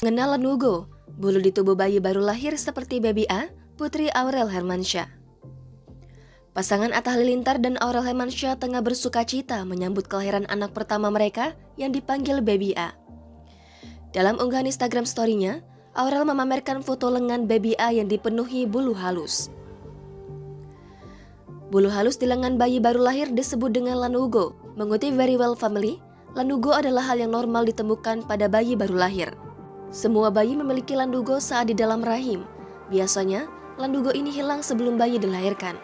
Mengenal Lanugo, bulu di tubuh bayi baru lahir seperti baby A, Putri Aurel Hermansyah. Pasangan Atta Halilintar dan Aurel Hermansyah tengah bersuka cita menyambut kelahiran anak pertama mereka yang dipanggil baby A. Dalam unggahan Instagram story-nya, Aurel memamerkan foto lengan baby A yang dipenuhi bulu halus. Bulu halus di lengan bayi baru lahir disebut dengan lanugo. Mengutip Very Well Family, lanugo adalah hal yang normal ditemukan pada bayi baru lahir. Semua bayi memiliki lanugo saat di dalam rahim. Biasanya, lanugo ini hilang sebelum bayi dilahirkan.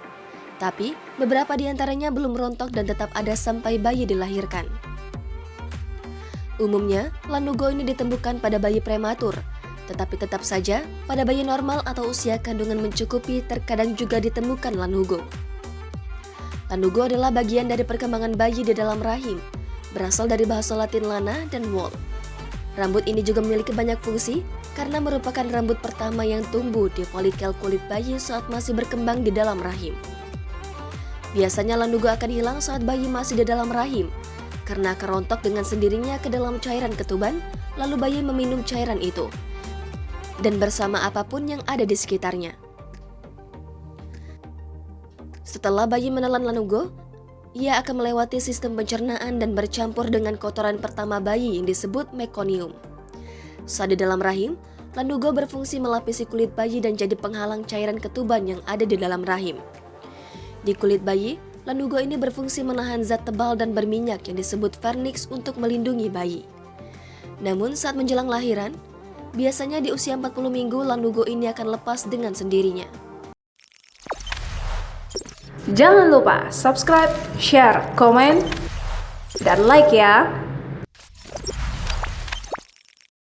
Tapi, beberapa di antaranya belum rontok dan tetap ada sampai bayi dilahirkan. Umumnya, lanugo ini ditemukan pada bayi prematur. Tetapi tetap saja, pada bayi normal atau usia kandungan mencukupi terkadang juga ditemukan lanugo. Lanugo adalah bagian dari perkembangan bayi di dalam rahim, berasal dari bahasa Latin lana dan wool. Rambut ini juga memiliki banyak fungsi karena merupakan rambut pertama yang tumbuh di folikel kulit bayi saat masih berkembang di dalam rahim. Biasanya lanugo akan hilang saat bayi masih di dalam rahim, karena akan rontok dengan sendirinya ke dalam cairan ketuban, lalu bayi meminum cairan itu, dan bersama apapun yang ada di sekitarnya. Setelah bayi menelan lanugo, ia akan melewati sistem pencernaan dan bercampur dengan kotoran pertama bayi yang disebut mekonium. Saat di dalam rahim, lanugo berfungsi melapisi kulit bayi dan jadi penghalang cairan ketuban yang ada di dalam rahim. Di kulit bayi, lanugo ini berfungsi menahan zat tebal dan berminyak yang disebut vernix untuk melindungi bayi. Namun saat menjelang lahiran, biasanya di usia 40 minggu lanugo ini akan lepas dengan sendirinya. Jangan lupa subscribe, share, komen, dan like ya!